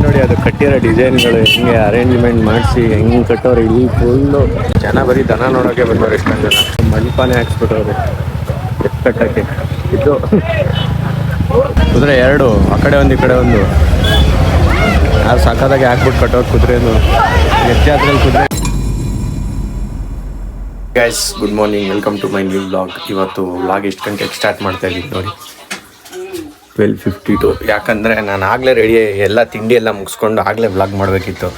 ನೋಡಿ ಅದು ಕಟ್ಟಿರೋ ಡಿಸೈನ್ಗಳು ಹೆಂಗೆ ಅರೇಂಜ್ಮೆಂಟ್ ಮಾಡಿಸಿ ಹೆಂಗೆ ಕಟ್ಟೋರು ಇಲ್ಲಿ ಫುಲ್ಲು ಜನ ಬರೀ ದನ ನೋಡೋಕೆ ಬಂದವ್ರು ಎಷ್ಟೊಂದು ಜನ ಮಂಟಪಾನೇ ಹಾಕ್ಸ್ಬಿಟ್ಟವ್ರೆ ಕಟ್ಟಕ್ಕೆ. ಇದು ಕುದುರೆ ಎರಡು ಆ ಕಡೆ ಒಂದು ಈ ಕಡೆ ಒಂದು ಯಾರು ಸಾಕಾದಾಗೆ ಹಾಕ್ಬಿಟ್ಟು ಕಟ್ಟೋದು ಕುದುರೆನು ಜಾತ್ರೆಯಲ್ಲಿ ಕುದುರೆ. Guys good morning, welcome to my new vlog. ಇವತ್ತು ವ್ಲಾಗ್ ಎಷ್ಟು ಗಂಟೆಗೆ ಸ್ಟಾರ್ಟ್ ಮಾಡ್ತಾ ಇದ್ದೀನಿ ನೋಡಿ, 12:52. ಯಾಕಂದರೆ ನಾನು ಆಗಲೇ ರೆಡಿ ಎಲ್ಲ ತಿಂಡಿ ಎಲ್ಲ ಮುಗಿಸ್ಕೊಂಡು ಆಗಲೇ ವ್ಲಾಗ್ ಮಾಡಬೇಕಿತ್ತು.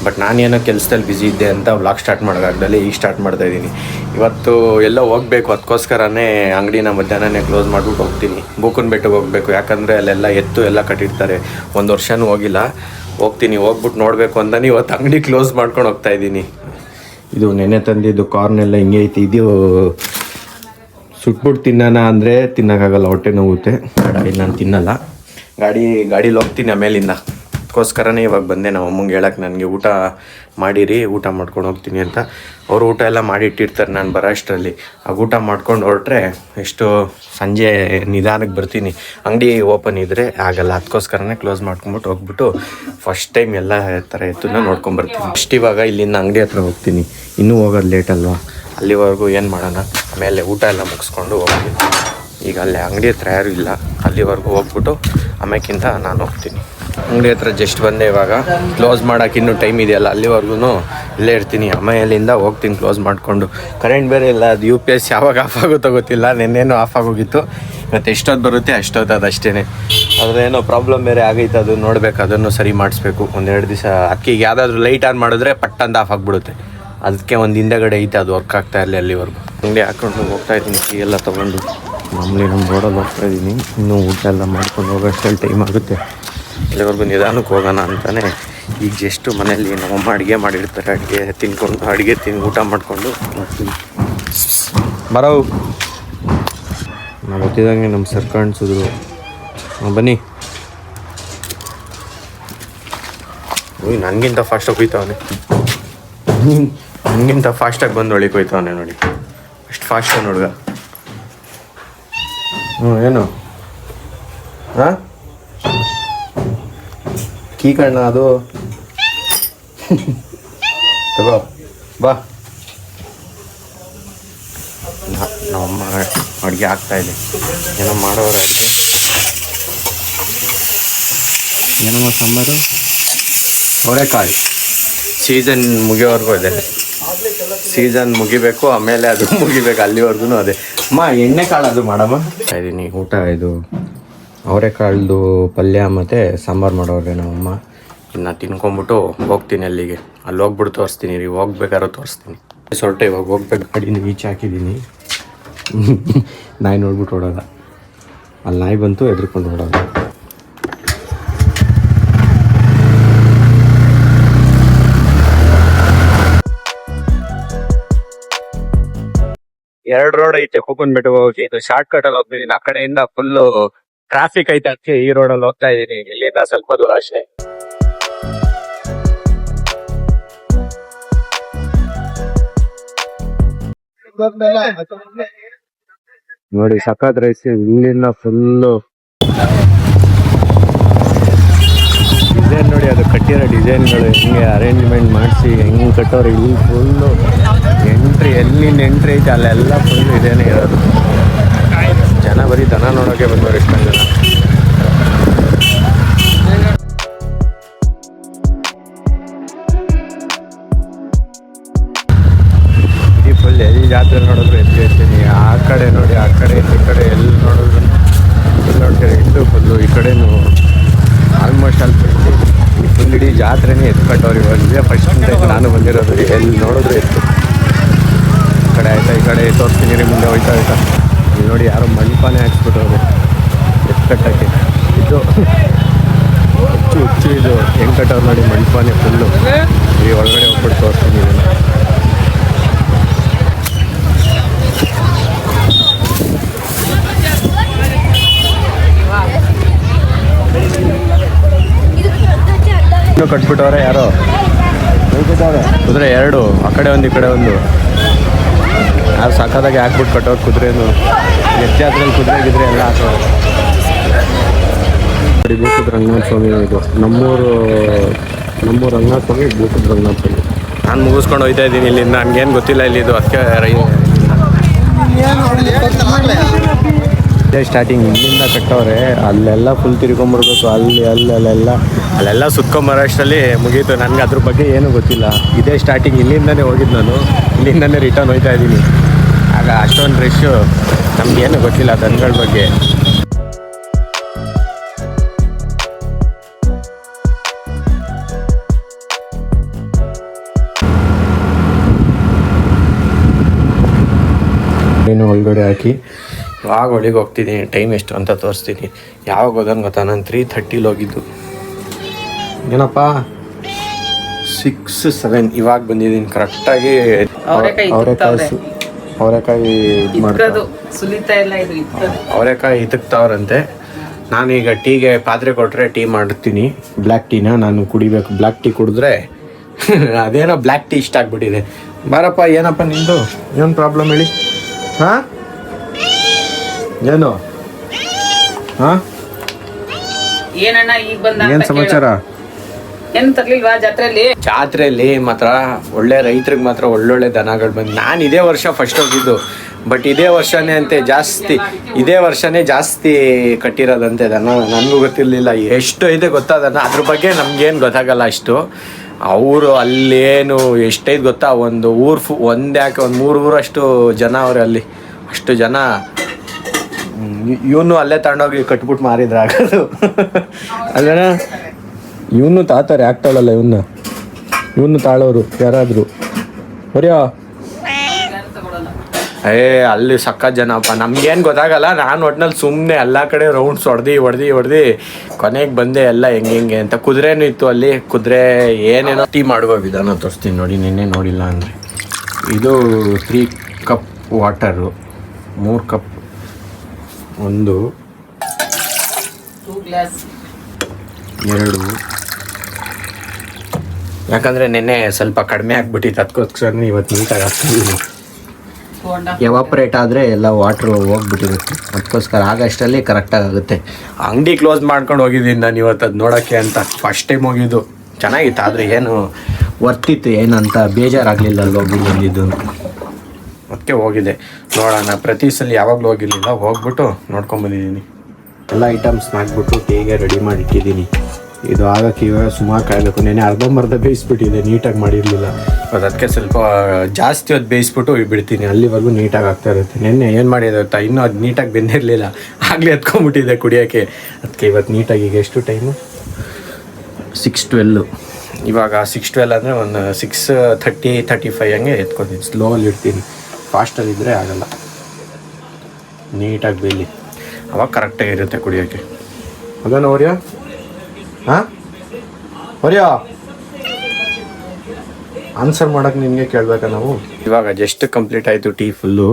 ಬಟ್ ನಾನೇನೋ ಕೆಲಸದಲ್ಲಿ ಬ್ಯುಸಿ ಇದ್ದೆ ಅಂತ ವ್ಲಾಗ್ ಸ್ಟಾರ್ಟ್ ಮಾಡೋದಾಗ್ದಲ್ಲೇ ಈಗ ಸ್ಟಾರ್ಟ್ ಮಾಡ್ತಾಯಿದ್ದೀನಿ. ಇವತ್ತು ಎಲ್ಲ ಹೋಗಬೇಕು, ಅದಕ್ಕೋಸ್ಕರನೇ ಅಂಗಡಿನ ಮಧ್ಯಾಹ್ನನೇ ಕ್ಲೋಸ್ ಮಾಡಿಬಿಟ್ಟು ಹೋಗ್ತೀನಿ. ಬೂಕನ್ ಬೆಟ್ಟಕ್ಕೆ ಹೋಗಬೇಕು, ಯಾಕಂದರೆ ಅಲ್ಲೆಲ್ಲ ಎತ್ತು ಎಲ್ಲ ಕಟ್ಟಿರ್ತಾರೆ. ಒಂದು ವರ್ಷವೂ ಹೋಗಿಲ್ಲ, ಹೋಗ್ತೀನಿ. ಹೋಗ್ಬಿಟ್ಟು ನೋಡಬೇಕು ಅಂತಲೇ ಇವತ್ತು ಅಂಗಡಿ ಕ್ಲೋಸ್ ಮಾಡ್ಕೊಂಡು ಹೋಗ್ತಾಯಿದ್ದೀನಿ. ಇದು ನೆನೆ ತಂದಿದ್ದು ಕಾರ್ನೆಲ್ಲ ಹಿಂಗೆ ಐತಿ. ಇದು ಸುಟ್ಬಿಟ್ಟು ತಿನ್ನೋಣ ಅಂದರೆ ತಿನ್ನೋಕ್ಕಾಗಲ್ಲ, ಹೊಟ್ಟೆ ನೋವುತ್ತೆ. ಗಾಡಿ ನಾನು ತಿನ್ನಲ್ಲ, ಗಾಡೀಲಿ ಹೋಗ್ತೀನಿ ಆಮೇಲಿಂದ. ಅದಕ್ಕೋಸ್ಕರನೇ ಇವಾಗ ಬಂದೆ ನಮ್ಮ ಅಮ್ಮಂಗೆ ಹೇಳಕ್ಕೆ, ನನಗೆ ಊಟ ಮಾಡಿರಿ, ಊಟ ಮಾಡ್ಕೊಂಡು ಹೋಗ್ತೀನಿ ಅಂತ. ಅವರು ಊಟ ಎಲ್ಲ ಮಾಡಿಟ್ಟಿರ್ತಾರೆ ನಾನು ಬರೋ ಅಷ್ಟರಲ್ಲಿ. ಆ ಊಟ ಮಾಡ್ಕೊಂಡು ಹೊರಟ್ರೆ ಎಷ್ಟು ಸಂಜೆ ನಿಧಾನಕ್ಕೆ ಬರ್ತೀನಿ. ಅಂಗಡಿ ಓಪನ್ ಇದ್ದರೆ ಆಗಲ್ಲ, ಅದಕ್ಕೋಸ್ಕರನೇ ಕ್ಲೋಸ್ ಮಾಡ್ಕೊಂಬಿಟ್ಟು ಹೋಗ್ಬಿಟ್ಟು ಫಸ್ಟ್ ಟೈಮ್ ಎಲ್ಲ ಥರ ಎತ್ತನ್ನ ನೋಡ್ಕೊಂಬರ್ತೀನಿ. ಫಸ್ಟ್ ಇವಾಗ ಇಲ್ಲಿಂದ ಅಂಗಡಿ ಹತ್ರ ಹೋಗ್ತೀನಿ, ಇನ್ನೂ ಹೋಗೋದು ಲೇಟ್ ಅಲ್ವಾ, ಅಲ್ಲಿವರೆಗೂ ಏನು ಮಾಡೋಣ, ಆಮೇಲೆ ಊಟ ಎಲ್ಲ ಮುಗಿಸ್ಕೊಂಡು ಹೋಗ್ತೀನಿ. ಈಗ ಅಲ್ಲೇ ಅಂಗಡಿ ಹತ್ರ ಯಾರೂ ಇಲ್ಲ, ಅಲ್ಲಿವರೆಗೂ ಹೋಗ್ಬಿಟ್ಟು ಆಮೇಕಿಂತ ನಾನು ಹೋಗ್ತೀನಿ. ಅಂಗಡಿ ಹತ್ರ ಜಸ್ಟ್ ಬಂದೆ, ಇವಾಗ ಕ್ಲೋಸ್ ಮಾಡೋಕೆ ಇನ್ನೂ ಟೈಮ್ ಇದೆಯಲ್ಲ, ಅಲ್ಲಿವರೆಗೂ ಇಲ್ಲೇ ಇರ್ತೀನಿ. ಆಮೇಲಿಂದ ಹೋಗ್ತೀನಿ ಕ್ಲೋಸ್ ಮಾಡಿಕೊಂಡು. ಕರೆಂಟ್ ಬೇರೆ ಇಲ್ಲ, ಅದು UPS ಯಾವಾಗ ಆಫ್ ಆಗುತ್ತೋ ಗೊತ್ತಿಲ್ಲ. ನೆನ್ನೇನೋ ಆಫ್ ಆಗೋಗಿತ್ತು, ಮತ್ತು ಎಷ್ಟೊತ್ತು ಬರುತ್ತೆ ಅಷ್ಟೊತ್ತು, ಅದು ಅಷ್ಟೇ. ಅದೇನೋ ಪ್ರಾಬ್ಲಮ್ ಬೇರೆ ಆಗೈತೆ, ಅದು ನೋಡಬೇಕು, ಅದನ್ನು ಸರಿ ಮಾಡಿಸ್ಬೇಕು. ಒಂದೆರಡು ದಿವಸ ಅದಕ್ಕೆ ಯಾವುದಾದ್ರೂ ಲೈಟ್ ಆನ್ ಮಾಡಿದ್ರೆ ಪಟ್ಟಂತ ಆಫ್ ಆಗಿಬಿಡುತ್ತೆ. ಅದಕ್ಕೆ ಒಂದು ಹಿಂದೆಗಡೆ ಐತೆ, ಅದು ವರ್ಕ್ ಆಗ್ತಾ ಇರಲಿ. ಅಲ್ಲಿವರೆಗೂ ಅಂಗಡಿ ಹಾಕ್ಕೊಂಡು ಹೋಗ್ತಾಯಿದ್ದೀನಿ, ಕೀ ಎಲ್ಲ ತೊಗೊಂಡು. ಮಾಮೂಲಿ ನಮ್ಮ ರೋಡಲ್ಲಿ ಹೋಗ್ತಾಯಿದ್ದೀನಿ. ಇನ್ನೂ ಊಟ ಎಲ್ಲ ಮಾಡ್ಕೊಂಡು ಹೋಗೋಷ್ಟರಲ್ಲಿ ಟೈಮ್ ಆಗುತ್ತೆ. ಅಲ್ಲಿವರೆಗೂ ನಿಧಾನಕ್ಕೆ ಹೋಗೋಣ ಅಂತಲೇ ಈಗ ಜಸ್ಟು ಮನೇಲಿ ನಮ್ಮಮ್ಮ ಅಡುಗೆ ಮಾಡಿರ್ತಾರೆ, ಅಡುಗೆ ತಿಂದು ಊಟ ಮಾಡಿಕೊಂಡು ಹೋಗ್ತೀನಿ. ಬರೋವು ನಾವು ಗೊತ್ತಿದ್ದಂಗೆ ನಮ್ಮ ಸರ್ ಕಾಣಿಸಿದ್ರು. ಬನ್ನಿ. ಓಯ್, ನನಗಿಂತ ಫಾಸ್ಟಾಗಿ ಹೋಯ್ತವನೆ, ನನಗಿಂತ ಫಾಸ್ಟಾಗಿ ಬಂದು ಒಳಗೆ ಹೋಯ್ತವನೆ ನೋಡಿ, ಅಷ್ಟು ಫಾಸ್ಟಾಗಿ ನೋಡುವ. ಏನು ಹಾಂ ಕೀ ಕಣ್ಣ ಅದು ತಗೋ ಬಾ. ನಮ್ಮಮ್ಮ ಅಡುಗೆ ಆಗ್ತಾಯಿದೆ, ಏನೋ ಮಾಡೋರೆ. ಏನಮ್ಮ ಸಾಂಬಾರು? ಅವರೆಕಾಳು. ಸೀಸನ್ ಮುಗಿಯೋವರೆಗೂ ಇದೆ, ಸೀಸನ್ ಮುಗಿಬೇಕು, ಆಮೇಲೆ ಅದು ಮುಗಿಬೇಕು, ಅಲ್ಲಿವರೆಗೂ ಅದೇ. ಅಮ್ಮ ಎಣ್ಣೆ ಕಾಳು ಅದು ಮಾಡಮ್ಮ ಇದ್ದೀನಿ. ಊಟ ಇದು ಅವರೆಕಾಳ್ದು ಪಲ್ಯ ಮತ್ತು ಸಾಂಬಾರು ಮಾಡೋರೆ ನಮ್ಮಮ್ಮ. ಇನ್ನು ತಿನ್ಕೊಂಬಿಟ್ಟು ಹೋಗ್ತೀನಿ ಅಲ್ಲಿಗೆ. ಅಲ್ಲಿ ಹೋಗ್ಬಿಟ್ಟು ತೋರಿಸ್ತೀನಿ ರೀ, ಹೋಗ್ಬೇಕಾದ್ರೂ ತೋರಿಸ್ತೀನಿ. ಹೊರಟೆ ಇವಾಗ ಹೋಗ್ಬೇಕು. ಗಾಡಿನ ಈಚೆ ಹಾಕಿದ್ದೀನಿ, ನಾಯಿ ನೋಡ್ಬಿಟ್ಟು ಓಡೋದ. ಅಲ್ಲಿ ನಾಯಿ ಬಂತು, ಎದ್ರುಕೊಂಡು ಓಡೋದ. ಎರಡು ರೋಡ್ ಐತೆ ಬೂಕನ್ ಬೆಟ್ಟಕ್ಕೆ ಹೋಗಿ. ಇದು ಶಾರ್ಟ್ ಕಟ್ ಅಲ್ಲಿ ಹೋಗ್ತಿದ್ದೀನಿ. ಆ ಕಡೆಯಿಂದ ಫುಲ್ಲು ಟ್ರಾಫಿಕ್ ಐತೆ, ಅದಕ್ಕೆ ಈ ರೋಡಲ್ಲಿ ಹೋಗ್ತಾ ಇದ್ದೀನಿ. ಇಲ್ಲಿಂದ ಸ್ವಲ್ಪ ದೂರ ಅಷ್ಟೇ. ನೋಡಿ ಸಖತ್ ರೈಸ್. ಇಲ್ಲಿಂದ ಫುಲ್ಲು ಡಿಸೈನ್ ನೋಡಿ, ಅದು ಕಟ್ಟಿರೋ ಡಿಸೈನ್ಗಳು ಹೆಂಗೆ ಅರೇಂಜ್ಮೆಂಟ್ ಮಾಡಿಸಿ ಹೆಂಗೆ ಕಟ್ಟೋರು. ಇಲ್ಲಿ ಫುಲ್ಲು ಎಂಟ್ರಿ, ಎಲ್ಲಿಂದ ಎಂಟ್ರಿ ಐತೆ ಅಲ್ಲೆಲ್ಲ ಫುಲ್ಲು ಇದೇನೇ ಇರೋದು. ಜನ ಬರೀ ದನ ನೋಡೋಕೆ ಬಂದವ್ರು ಎಷ್ಟೊಂದು ಜನ. ಈ ಫುಲ್ ಎಲ್ಲಿ ಜಾತ್ರೆ ನೋಡಿದ್ರು ಎದ್ದು ಇರ್ತೀನಿ. ಆ ಕಡೆ ನೋಡಿ, ಆ ಕಡೆ ಈ ಕಡೆ ಎಲ್ಲಿ ನೋಡಿದ್ರು ನೋಡ್ತಾರೆ. ಇಟ್ಟು ಫುಲ್ಲು ಈ ಕಡೆನೂ ಆಲ್ಮೋಸ್ಟ್ ಅಲ್ಲಿ ಈ ಫುಲ್ ಇಡೀ ಜಾತ್ರೆನೇ ಎತ್ತು ಕಟ್ಟೋರು. ಇವಾಗ ಫಸ್ಟ್ ಟೈಮ್ ನಾನು ಬಂದಿರೋದು, ಎಲ್ಲಿ ನೋಡಿದ್ರು ಎತ್ತು. ಈ ಕಡೆ ಆಯ್ತಾ, ಈ ಕಡೆ ತೋರಿಸ್ತೀನಿ ರೀ, ಮುಂದೆ ಹೋಯ್ತಾ ಆಯ್ತಾ. ಇಲ್ಲಿ ನೋಡಿ ಯಾರೋ ಮಂಟಪಾನೇ ಹಾಕ್ಸ್ಬಿಟ್ಟವ್ರು ಎತ್ತು ಕಟ್ಟಕ್ಕೆ. ಇದು ಹುಚ್ಚು ಇದು ಹೆಂಗೆ ಕಟ್ಟೋರು ನೋಡಿ, ಮಂಟಪಾನೇ ಫುಲ್ಲು. ಈ ಒಳಗಡೆ ಹೋಗ್ಬಿಟ್ಟು ತೋರಿಸ್ತೀನಿ ಇದನ್ನು. ಕಟ್ಬಿಟ್ಟವ್ರೆ ಯಾರೋ, ಕುದುರೆ ಎರಡು ಆ ಕಡೆ ಒಂದು ಈ ಕಡೆ ಒಂದು. ಯಾರು ಸಾಕಾದಾಗೆ ಹಾಕ್ಬಿಟ್ಟು ಕಟ್ಟೋರು ಕುದುರೆನು. ಜಾತ್ರೆಯಲ್ಲಿ ಕುದುರೆ ಗಿದ್ರೆ ಎಲ್ಲ ಹಾಕೋರು. ಬ್ಲೂಟೂತ್ ರಂಗನಾಥ ಸ್ವಾಮಿ ಇದು ನಮ್ಮೂರು ರಂಗನಾಥ ಸ್ವಾಮಿ ಬ್ಲೂಟೂತ್ ರಂಗನಾಥ ಸ್ವಾಮಿ. ನಾನು ಮುಗಿಸ್ಕೊಂಡು ಹೋಗ್ತಾ ಇದ್ದೀನಿ ಇಲ್ಲಿಂದ. ನನಗೇನು ಗೊತ್ತಿಲ್ಲ ಇಲ್ಲಿದ್ದು, ಅದಕ್ಕೆ ಇದೇ ಸ್ಟಾರ್ಟಿಂಗ್ ಇಲ್ಲಿಂದ ಕಟ್ಟವ್ರೆ. ಅಲ್ಲೆಲ್ಲ ಫುಲ್ ತಿರ್ಕೊಂಬರ್ಬೇಕು, ಅಲ್ಲೆಲ್ಲ ಸುತ್ಕೊಂಬರೋ ಅಷ್ಟರಲ್ಲಿ ಮುಗೀತು. ನನಗೆ ಅದ್ರ ಬಗ್ಗೆ ಏನೂ ಗೊತ್ತಿಲ್ಲ. ಇದೇ ಸ್ಟಾರ್ಟಿಂಗ್, ಇಲ್ಲಿಂದನೇ ಹೋಗಿದ್ದು ನಾನು, ಇಲ್ಲಿಂದನೇ ರಿಟರ್ನ್ ಹೋಗ್ತಾ ಇದ್ದೀನಿ. ಆಗ ಅಷ್ಟೊಂದು ರಶ್ಶು, ನಮಗೇನು ಗೊತ್ತಿಲ್ಲ ದನಗಳ ಬಗ್ಗೆ. ಒಳಗಡೆ ಹಾಕಿ ಇವಾಗ ಒಳಗೆ ಹೋಗ್ತಿದ್ದೀನಿ. ಟೈಮ್ ಎಷ್ಟು ಅಂತ ತೋರಿಸ್ತೀನಿ. ಯಾವಾಗ ಹೋದನ್ ಗೊತ್ತಾ, ನಾನು 3:30 ಹೋಗಿದ್ದು. ಏನಪ್ಪ 6-7 ಇವಾಗ ಬಂದಿದ್ದೀನಿ ಕರೆಕ್ಟಾಗಿ. ಅವರೆಕಾಯಿ ಇತಕ್ತಾವ್ರಂತೆ. ನಾನೀಗ ಟೀಗೆ ಪಾತ್ರೆ ಕೊಟ್ಟರೆ ಟೀ ಮಾಡ್ತೀನಿ. ಬ್ಲ್ಯಾಕ್ ಟೀನ ನಾನು ಕುಡಿಬೇಕು. ಬ್ಲ್ಯಾಕ್ ಟೀ ಕುಡಿದ್ರೆ ಅದೇನೋ ಬ್ಲ್ಯಾಕ್ ಟೀ ಇಷ್ಟ ಆಗ್ಬಿಟ್ಟಿದೆ. ಬಾರಪ್ಪ, ಏನಪ್ಪ ನಿಂದು, ಏನು ಪ್ರಾಬ್ಲಮ್ ಹೇಳಿ? ಹಾಂ, ಏನು ಹಾಂ, ಏನಣ್ಣ ಈಗ ಬಂದ? ಏನು ಸಮಾಚಾರ? ಏನು ತರ್ಲಿಲ್ವಾ ಜಾತ್ರೆಯಲ್ಲಿ ಮಾತ್ರ ಒಳ್ಳೆ ರೈತರಿಗೆ ಮಾತ್ರ ಒಳ್ಳೊಳ್ಳೆ ದನಗಳು ಬಂದು. ನಾನು ಇದೇ ವರ್ಷ ಫಸ್ಟ್ ಹೋಗಿದ್ದು, ಬಟ್ ಇದೇ ವರ್ಷನೇ ಜಾಸ್ತಿ ಕಟ್ಟಿರೋದಂತೆ ದನ. ನನಗೂ ಗೊತ್ತಿರಲಿಲ್ಲ ಎಷ್ಟು ಇದೆ ಗೊತ್ತಾ ದನ. ಅದ್ರ ಬಗ್ಗೆ ನಮ್ಗೇನು ಗೊತ್ತಾಗಲ್ಲ ಅಷ್ಟು. ಅವರು ಅಲ್ಲೇನು ಎಷ್ಟೈದು ಗೊತ್ತಾ, ಒಂದು ಯಾಕೆ ಒಂದು 3 ಊರಷ್ಟು ಜನ ಅವ್ರೆ ಅಲ್ಲಿ. ಅಷ್ಟು ಜನ. ಇವನು ಅಲ್ಲೇ ತಗೊಂಡೋಗಿ ಕಟ್ಬಿಟ್ಟು ಮಾರಿದ್ರೆ ಆಗೋದು ಅಲ್ಲೇನ. ಇವನು ತಾತಾರೆ, ಆಗ್ತಾಳಲ್ಲ ಇವನು ತಾಳೋರು ಯಾರಾದರೂ ಬರೆಯೋ. ಅಲ್ಲಿ ಸಕ್ಕ ಜನಪ್ಪ. ನಮ್ಗೇನು ಗೊತ್ತಾಗಲ್ಲ. ನಾನು ಒಟ್ನಲ್ಲಿ ಸುಮ್ಮನೆ ಎಲ್ಲ ಕಡೆ ರೌಂಡ್ಸ್ ಹೊಡೆದು ಕೊನೆಗೆ ಬಂದೆ ಎಲ್ಲ ಹೆಂಗೆ ಅಂತ. ಕುದುರೆನೂ ಇತ್ತು ಅಲ್ಲಿ. ಕುದುರೆ ಏನೇನೋ ಟೀ ಮಾಡುವ ವಿಧಾನ ತೋರಿಸ್ತೀನಿ ನೋಡಿ. ನಿನ್ನೆ ನೋಡಿಲ್ಲ ಅಂದರೆ ಇದು 3 ಕಪ್ ವಾಟರು, 3 ಕಪ್, 1 2. ಯಾಕಂದರೆ ನೆನ್ನೆ ಸ್ವಲ್ಪ ಕಡಿಮೆ ಆಗಿಬಿಟ್ಟಿತ್ತು, ಅದಕ್ಕೋಸ್ಕರ ಇವತ್ತು ನೀಟಾಗಿ ಹಾಕ್ತಿದ್ದೀನಿ. ಎವಾಪ್ರೇಟ್ ಆದರೆ ಎಲ್ಲ ವಾಟ್ರು ಹೋಗ್ಬಿಟ್ಟಿರುತ್ತೆ, ಅದಕ್ಕೋಸ್ಕರ ಆಗಷ್ಟರಲ್ಲಿ ಕರೆಕ್ಟಾಗಿ ಆಗುತ್ತೆ. ಅಂಗಡಿ ಕ್ಲೋಸ್ ಮಾಡ್ಕೊಂಡು ಹೋಗಿದ್ದೀನಿ ನಾನು ಇವತ್ತು ಅದು ನೋಡೋಕ್ಕೆ ಅಂತ. ಫಸ್ಟ್ ಟೈಮ್ ಹೋಗಿದ್ದು. ಚೆನ್ನಾಗಿತ್ತು, ಆದರೆ ಏನು ವರ್ತಿತ್ತು ಏನಂತ ಬೇಜಾರಾಗಲಿಲ್ಲ ಅಲ್ಲಿ ಹೋಗಿ ಬಂದಿದ್ದು. ಅದಕ್ಕೆ ಹೋಗಿದೆ. ನೋಡೋಣ, ಪ್ರತಿ ಸಲ ಯಾವಾಗಲೂ ಹೋಗಿರಲಿಲ್ಲ, ಹೋಗ್ಬಿಟ್ಟು ನೋಡ್ಕೊಂಬಂದಿದ್ದೀನಿ. ಎಲ್ಲ ಐಟಮ್ಸ್ ಹಾಕ್ಬಿಟ್ಟು ಟೀಗೆ ರೆಡಿ ಮಾಡಿ ಇಟ್ಟಿದ್ದೀನಿ. ಇದು ಆಗೋಕ್ಕೆ ಇವಾಗ ಸುಮಾರು ಕಾಯಬೇಕು. ನೆನೆ ಅರ್ಧಂಬರ್ಧ ಬೇಯಿಸ್ಬಿಟ್ಟಿದೆ, ನೀಟಾಗಿ ಮಾಡಿರಲಿಲ್ಲ. ಅದಕ್ಕೆ ಸ್ವಲ್ಪ ಜಾಸ್ತಿ ಹೊತ್ತು ಬೇಯಿಸ್ಬಿಟ್ಟು ಬಿಡ್ತೀನಿ, ಅಲ್ಲಿವರೆಗೂ ನೀಟಾಗಿ ಆಗ್ತಾ ಇರುತ್ತೆ. ನೆನ್ನೆ ಏನು ಮಾಡಿದೆ ಗೊತ್ತಾ, ಇನ್ನೂ ಅದು ನೀಟಾಗಿ ಬೆಂದಿರಲಿಲ್ಲ, ಆಗಲೇ ಎತ್ಕೊಂಡ್ಬಿಟ್ಟಿದೆ ಕುಡಿಯೋಕ್ಕೆ. ಅದಕ್ಕೆ ಇವತ್ತು ನೀಟಾಗಿ. ಈಗ ಎಷ್ಟು ಟೈಮು? 6:12. ಇವಾಗ 6:12 ಅಂದರೆ ಒಂದು 6:30-35 ಹಂಗೆ ಎತ್ಕೊತೀನಿ. ಸ್ಲೋಲ್ಲಿ ಇಡ್ತೀನಿ, ಫಾಸ್ಟಲ್ಲಿದ್ದರೆ ಆಗೋಲ್ಲ. ನೀಟಾಗಿ ಬೇಲಿ, ಅವಾಗ ಕರೆಕ್ಟಾಗಿರುತ್ತೆ ಕುಡಿಯೋಕ್ಕೆ. ಅದನ್ನು ಹೊರಿಯೋ. ಹಾಂ, ಹೊರಿಯೋ ಆನ್ಸರ್ ಮಾಡೋಕ್ಕೆ ನಿನಗೆ ಕೇಳಬೇಕಾ ನಾವು? ಇವಾಗ ಜಸ್ಟ್ ಕಂಪ್ಲೀಟ್ ಆಯಿತು ಟೀ ಫುಲ್ಲು.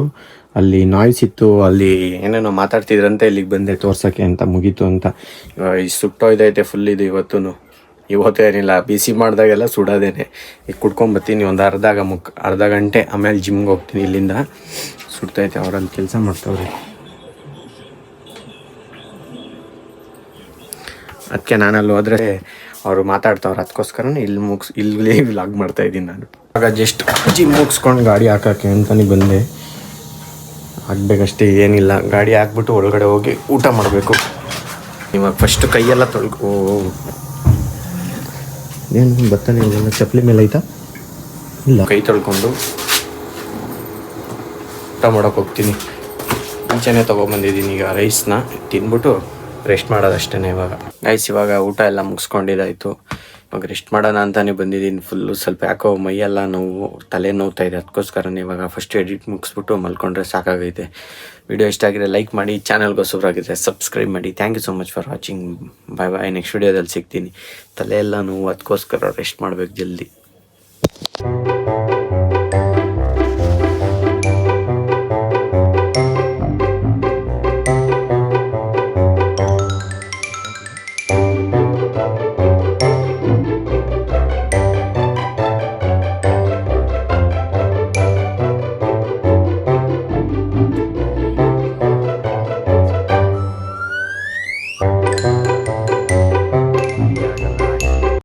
ಅಲ್ಲಿ ನಾಯ್ಸ್ ಇತ್ತು, ಅಲ್ಲಿ ಏನೇನೋ ಮಾತಾಡ್ತಿದ್ರಂತೆ, ಇಲ್ಲಿಗೆ ಬಂದೆ ತೋರ್ಸೋಕ್ಕೆ ಅಂತ. ಮುಗೀತು ಅಂತ. ಇವಾಗ ಸುಟ್ಟೋಯ್ದೈತೆ ಫುಲ್ ಇದು. ಇವತ್ತೇನಿಲ್ಲ, ಬಿಸಿ ಮಾಡಿದಾಗೆಲ್ಲ ಸುಡೋದೇನೆ. ಈಗ ಕುಡ್ಕೊಂಬತ್ತೀನಿ ಒಂದು ಅರ್ಧ ಗಂಟೆ, ಆಮೇಲೆ ಜಿಮ್ಗೆ ಹೋಗ್ತೀನಿ. ಇಲ್ಲಿಂದ ಸುಡ್ತೈತೆ, ಅವರಲ್ಲಿ ಕೆಲಸ ಮಾಡ್ತಾವ್ರಿ. ಅದಕ್ಕೆ ನಾನಲ್ಲಿ ಹೋದರೆ ಅವರು ಮಾತಾಡ್ತಾವ್ರು, ಅದಕ್ಕೋಸ್ಕರನೇ ಇಲ್ಲಿ ವ್ಲಾಗ್ ಮಾಡ್ತಾಯಿದ್ದೀನಿ ನಾನು. ಆಗ ಜಸ್ಟ್ ಜಿಮ್ ಮುಗಿಸ್ಕೊಂಡು ಗಾಡಿ ಹಾಕೋಕ್ಕೆ ಅಂತಲೇ ಬಂದೆ. ಆಗಬೇಕಷ್ಟೇ, ಏನಿಲ್ಲ. ಗಾಡಿ ಹಾಕ್ಬಿಟ್ಟು ಒಳಗಡೆ ಹೋಗಿ ಊಟ ಮಾಡಬೇಕು. ಇವಾಗ ಫಸ್ಟು ಕೈಯೆಲ್ಲ ಏನು ಬರ್ತಾನೆ ಇಲ್ಲ, ಚಪ್ಪಲಿ ಮೇಲೆ ಐತಾ ಇಲ್ಲ. ಕೈ ತೊಳ್ಕೊಂಡು ಊಟ ಮಾಡೋಕೆ ಹೋಗ್ತೀನಿ. ಮುಂಚೆನೇ ತೊಗೊಬಂದಿದ್ದೀನಿ. ಈಗ ರೈಸ್ನ ತಿಂದ್ಬಿಟ್ಟು ರೆಸ್ಟ್ ಮಾಡೋದಷ್ಟೇ ಇವಾಗ. ಇವಾಗ ಊಟ ಎಲ್ಲ ಮುಗಿಸ್ಕೊಂಡಿದ್ದಾಯಿತು. ಇವಾಗ ರೆಸ್ಟ್ ಮಾಡೋಣ ಅಂತಲೇ ಬಂದಿದ್ದೀನಿ. ಫುಲ್ಲು ಸ್ವಲ್ಪ ಯಾಕೋ ಮೈಯೆಲ್ಲ ನೋವು, ತಲೆ ನೋವ್ತಾ ಇದೆ. ಅದಕ್ಕೋಸ್ಕರನೇ ಇವಾಗ ಫಸ್ಟ್ ಎಡಿಟ್ ಮುಗಿಸ್ಬಿಟ್ಟು ಮಲ್ಕೊಂಡ್ರೆ ಸಾಕಾಗೈತೆ. ವಿಡಿಯೋ ಇಷ್ಟ ಆಗಿದ್ರೆ ಲೈಕ್ ಮಾಡಿ, ಚಾನಲ್ಗೆ ಹೊಸಬ್ರಾಗಿದ್ದರೆ ಸಬ್ಸ್ಕ್ರೈಬ್ ಮಾಡಿ. Thank you so much for watching. Bye. Next ವಿಡಿಯೋದಲ್ಲಿ ಸಿಗ್ತೀನಿ. ತಲೆ ಎಲ್ಲ ನೋವು, ಅದಕ್ಕೋಸ್ಕರ ರೆಸ್ಟ್ ಮಾಡಬೇಕು ಜಲ್ದಿ.